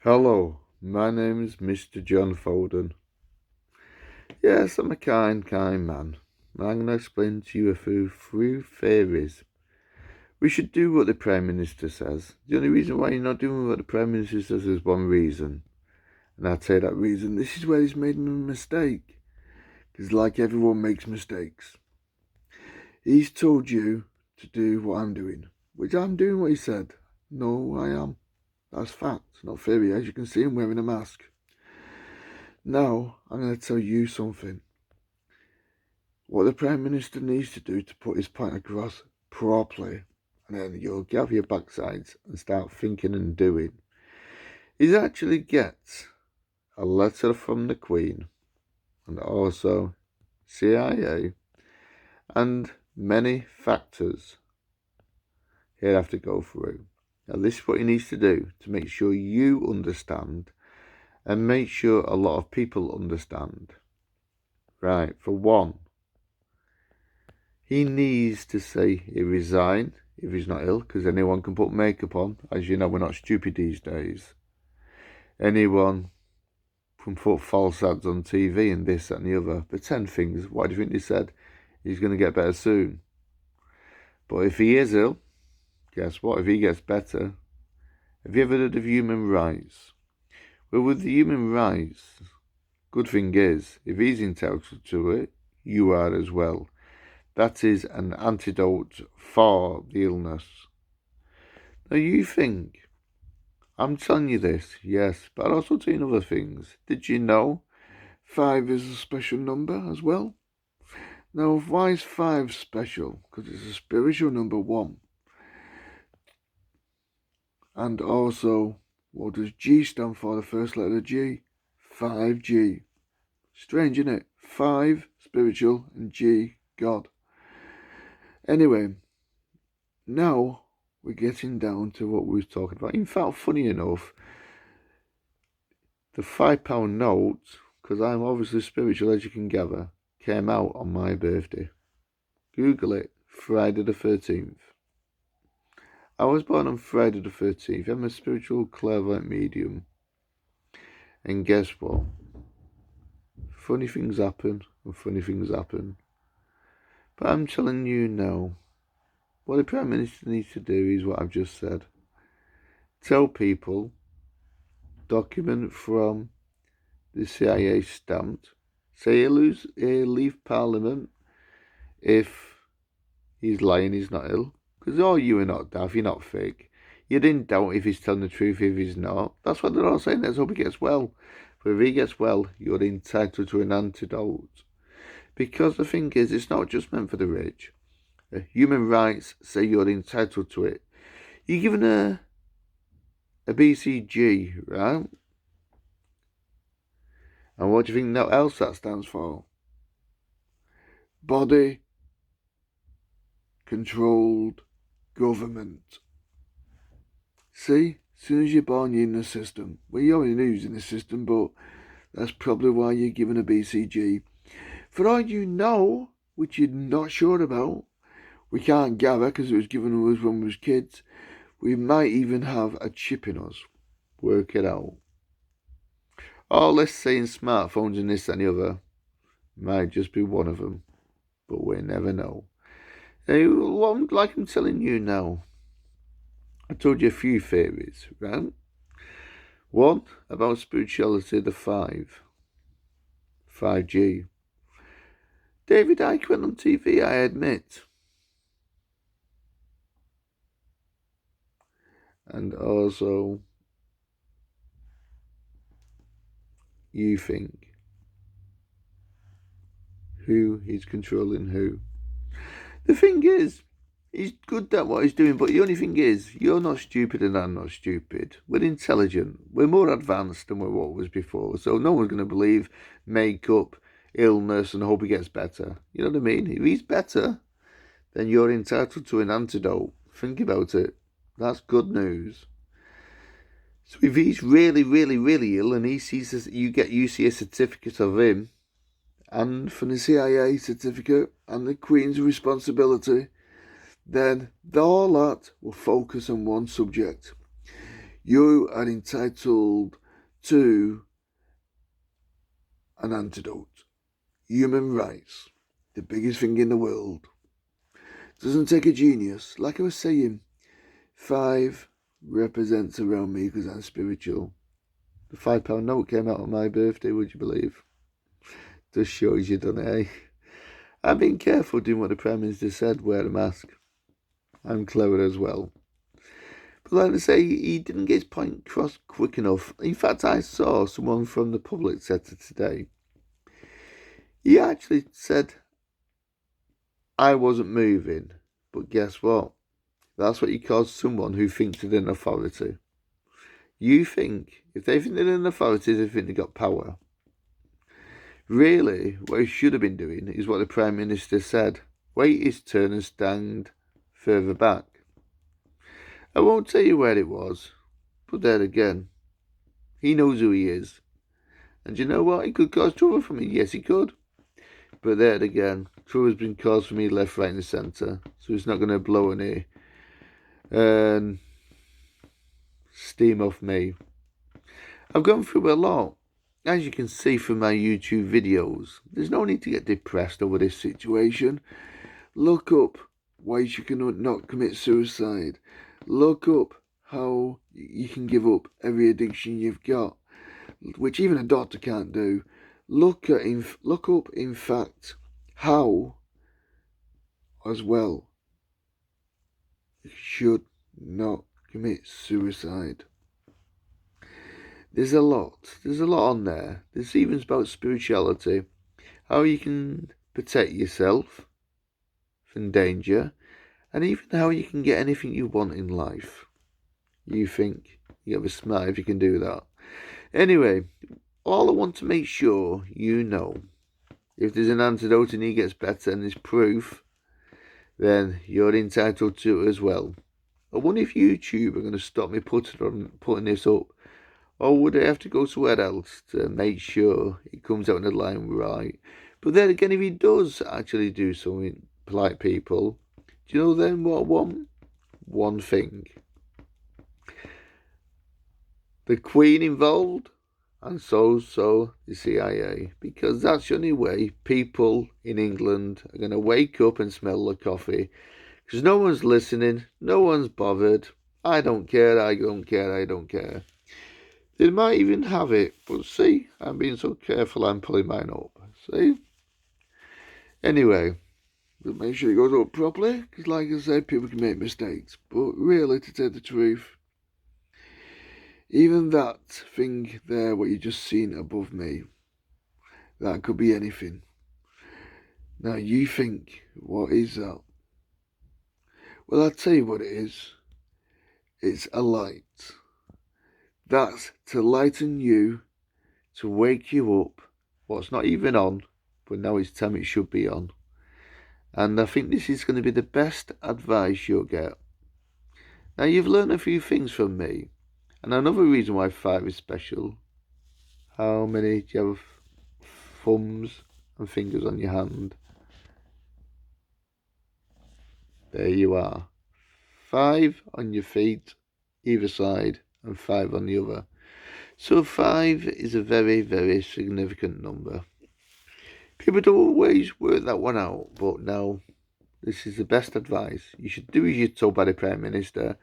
Hello, my name is Mr. John Foden. Yes, I'm a kind man. I'm going to explain to you a few theories. We should do what the Prime Minister says. The only reason why you're not doing what the Prime Minister says is one reason. And I'd say that reason, this is where he's made a mistake. Because like everyone makes mistakes. He's told you to do what I'm doing. Which I'm doing what he said. No, I am. That's fact, not theory. As you can see, I'm wearing a mask. Now, I'm going to tell you something. What the Prime Minister needs to do to put his point across properly, and then you'll gather your backsides and start thinking and doing, is actually get a letter from the Queen and also CIA and many factors he'll have to go through. Now, this is what he needs to do to make sure you understand and make sure a lot of people understand. Right, for one, he needs to say he resigned if he's not ill, because anyone can put makeup on. As you know, we're not stupid these days. Anyone can put false ads on TV and this, that and the other. Pretend things. Why do you think they said he's going to get better soon? But if he is ill, guess what? If he gets better, have you ever heard of human rights? Well, with the human rights, good thing is, if he's entitled to it, you are as well. That is an antidote for the illness. Now you think, I'm telling you this, yes, but I'll also tell you other things. Did you know 5 is a special number as well? Now, why is 5 special? Because it's a spiritual number 1. And also, what does G stand for, the first letter G? 5G. Strange, isn't it? 5, spiritual, and G, God. Anyway, now we're getting down to what we were talking about. In fact, funny enough, the £5 note, because I'm obviously spiritual as you can gather, came out on my birthday. Google it, Friday the 13th. I was born on Friday the 13th. I'm a spiritual clairvoyant medium. And guess what? Funny things happen, and funny things happen. But I'm telling you now, what the Prime Minister needs to do is what I've just said. Tell people, document from the CIA stamped, say he'll leave Parliament if he's lying, he's not ill. Because you are not daft, you're not fake. You didn't doubt if he's telling the truth, if he's not. That's what they're all saying. Let's hope he gets well. But if he gets well, you're entitled to an antidote. Because the thing is, it's not just meant for the rich. Human rights say you're entitled to it. You're given a BCG, right? And what do you think else that stands for? Body controlled government. See, as soon as you're born, you're in the system. Well, you already knew you was in the system, but that's probably why you're given a BCG. For all you know, which you're not sure about, we can't gather because it was given to us when we was kids, we might even have a chip in us. Work it out. Or let's say in smartphones and this and the other, might just be one of them, but we never know. Like I'm telling you now, I told you a few theories, right? One, about spirituality, the 5G. David Icke went on TV, I admit. And also, you think, who is controlling who? The thing is, he's good at what he's doing, but the only thing is, you're not stupid and I'm not stupid. We're intelligent. We're more advanced than we was before. So no one's going to believe makeup, illness, and hope he gets better. You know what I mean? If he's better, then you're entitled to an antidote. Think about it. That's good news. So if he's really, really, really ill and he sees this, you see a certificate of him, and from the CIA certificate and the Queen's responsibility, then all that will focus on one subject. You are entitled to an antidote. Human rights, the biggest thing in the world. Doesn't take a genius. Like I was saying, 5 represents around me because I'm spiritual. The £5 note came out on my birthday, would you believe? Just shows you, doesn't it, eh? I'm being careful doing what the Prime Minister said, wear a mask. I'm clever as well. But like I say, he didn't get his point across quick enough. In fact, I saw someone from the public sector today. He actually said, I wasn't moving. But guess what? That's what you call someone who thinks they're an authority. You think, if they think they're an authority, they think they've got power. Really, what he should have been doing is what the Prime Minister said. Wait his turn and stand further back. I won't tell you where it was, but there again, he knows who he is. And you know what? He could cause trouble for me. Yes, he could. But there again, trouble's been caused for me left, right and the centre. So it's not going to blow any steam off me. I've gone through a lot. As you can see from my YouTube videos, there's no need to get depressed over this situation. Look up why you can not commit suicide. Look up how you can give up every addiction you've got, which even a doctor can't do. Look up, in fact, how, as well, you should not commit suicide. There's a lot on there. There's even about spirituality, how you can protect yourself from danger, and even how you can get anything you want in life. You think you have a smile if you can do that. Anyway, all I want to make sure you know, if there's an antidote and he gets better and there's proof, then you're entitled to it as well. I wonder if YouTube are going to stop me putting this up, or would I have to go somewhere else to make sure it comes out in the line right? But then again, if he does actually do something polite, people, do you know then what I want? One thing. The Queen involved, and so the CIA, because that's the only way people in England are going to wake up and smell the coffee, because no one's listening, no one's bothered. I don't care. They might even have it, but see, I'm being so careful, I'm pulling mine up. See? Anyway, but make sure it goes up properly, because like I said, people can make mistakes. But really, to tell the truth, even that thing there, what you just seen above me, that could be anything. Now you think, what is that? Well, I'll tell you what it is. It's a light. That's to lighten you, to wake you up. Well, it's not even on, but now it's time it should be on. And I think this is going to be the best advice you'll get. Now, you've learned a few things from me. And another reason why 5 is special. How many do you have thumbs and fingers on your hand? There you are. 5 on your feet, either side, and 5 on the other. So 5 is a very, very significant number. People don't always work that one out, but no, this is the best advice. You should do as you're told by the Prime Minister.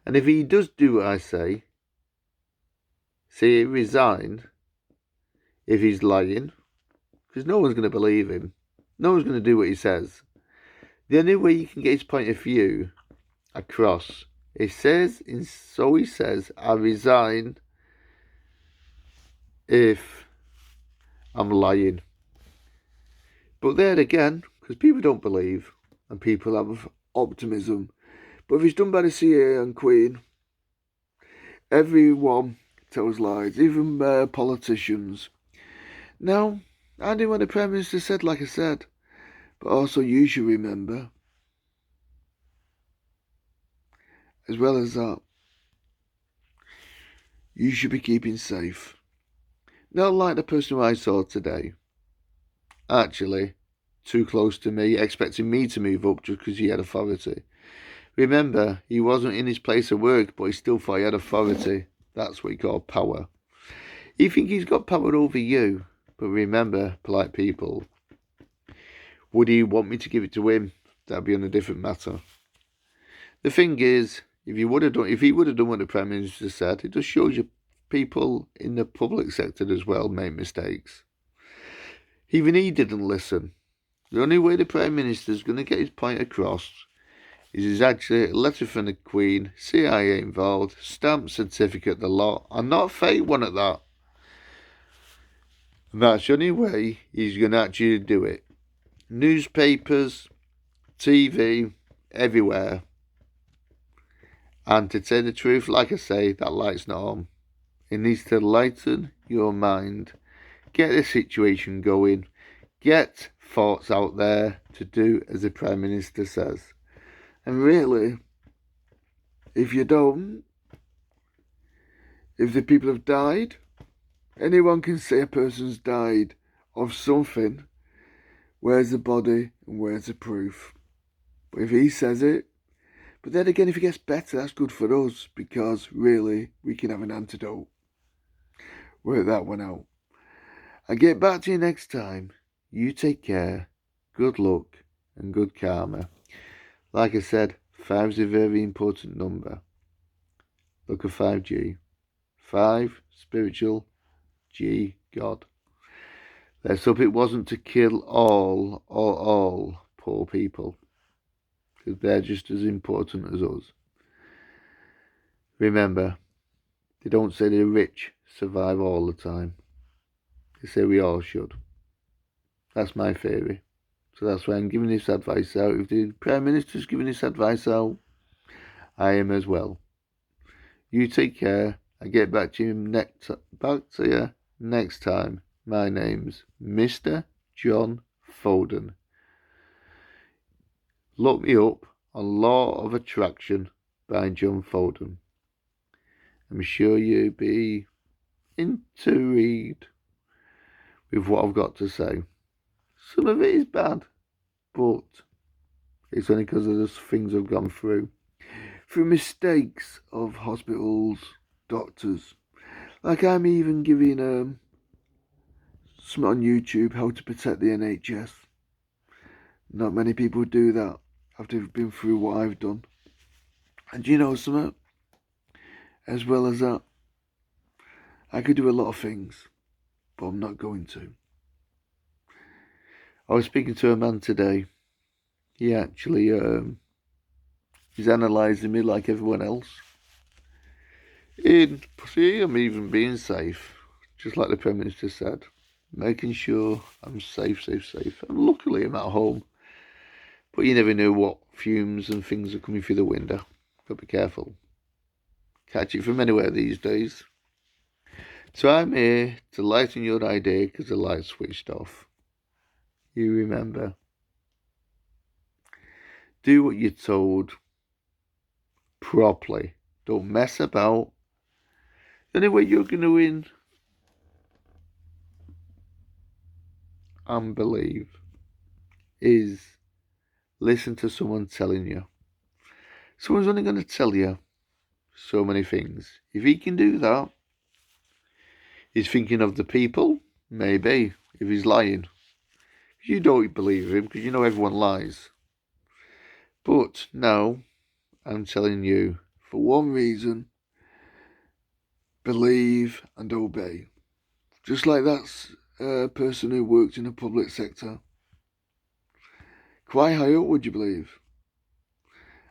And if he does do what I say resign if he's lying, because no one's going to believe him. No one's going to do what he says. The only way you can get his point of view across, he says, I resign if I'm lying. But there again, because people don't believe and people have optimism. But if it's done by the CIA and Queen, everyone tells lies, even politicians. Now, I do what the Prime Minister said, like I said, but also you should remember, as well as that, you should be keeping safe. Not like the person who I saw today, actually, too close to me, expecting me to move up just because he had authority. Remember, he wasn't in his place of work, but he still thought he had authority. That's what he called power. You think he's got power over you, but remember, polite people, would he want me to give it to him? That'd be on a different matter. The thing is, if he would have done what the Prime Minister said, it just shows you people in the public sector as well make mistakes. Even he didn't listen. The only way the Prime Minister is going to get his point across is actually a letter from the Queen, CIA involved, stamp certificate, the lot, and not a fake one at that. And that's the only way he's going to actually do it. Newspapers, TV, everywhere. And to tell the truth, like I say, that light's not on. It needs to lighten your mind. Get the situation going. Get thoughts out there to do as the Prime Minister says. And really, if you don't, if the people have died, anyone can say a person's died of something. Where's the body and where's the proof? But if he says it, but then again, if he gets better, that's good for us because really we can have an antidote. Work that one out. I'll get back to you next time. You take care, good luck and good karma. Like I said, 5 is a very important number. Look at 5G. 5, spiritual, G, God. Let's hope it wasn't to kill all poor people. Because they're just as important as us. Remember, they don't say the rich survive all the time. They say we all should. That's my theory. So that's why I'm giving this advice out. If the Prime Minister's giving this advice out, I am as well. You take care. I get back to you next time. My name's Mr. John Foden. Look me up on Law of Attraction by John Foden. I'm sure you'll be intrigued with what I've got to say. Some of it is bad, but it's only because of the things I've gone through mistakes of hospitals, doctors. Like I'm even giving some on YouTube how to protect the NHS. Not many people do that after they've been through what I've done. And you know something? As well as that, I could do a lot of things, but I'm not going to. I was speaking to a man today. He actually, he's analysing me like everyone else. See, I'm even being safe, just like the Prime Minister said. Making sure I'm safe. And luckily I'm at home. But you never know what fumes and things are coming through the window. Got to be careful. Catch it from anywhere these days. So I'm here to lighten your idea because the light's switched off. You remember. Do what you're told properly. Don't mess about. The only way you're going to win and believe is listen to someone telling you. Someone's only going to tell you so many things. If he can do that, he's thinking of the people, maybe, if he's lying. You don't believe him because you know everyone lies. But now, I'm telling you, for one reason, believe and obey. Just like that person who worked in the public sector. Quite high up, would you believe?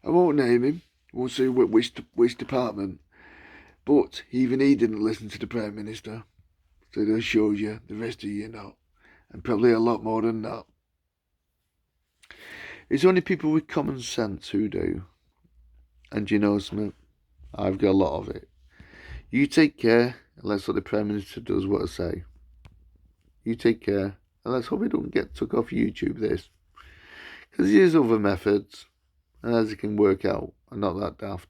I won't name him. I won't say which department. But even he didn't listen to the Prime Minister. So that shows you the rest of you not. And probably a lot more than that. It's only people with common sense who do. And you know something? I've got a lot of it. You take care, and let's hope the Prime Minister does what I say. You take care, and let's hope it don't get took off YouTube, this. Because there's other methods, and as it can work out, are not that daft.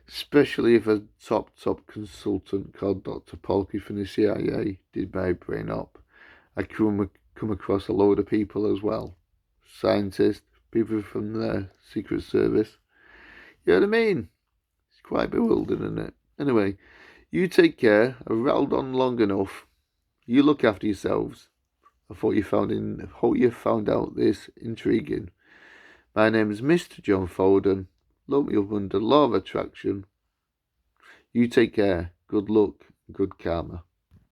Especially if a top consultant called Dr. Polky from the CIA did my brain up. I come across a load of people as well. Scientists, people from the Secret Service. You know what I mean? It's quite bewildering, isn't it? Anyway, you take care. I've rattled on long enough. You look after yourselves. I hope you found out this intriguing. My name is Mr. John Foden. Look me up under Law of Attraction. You take care. Good luck. Good karma.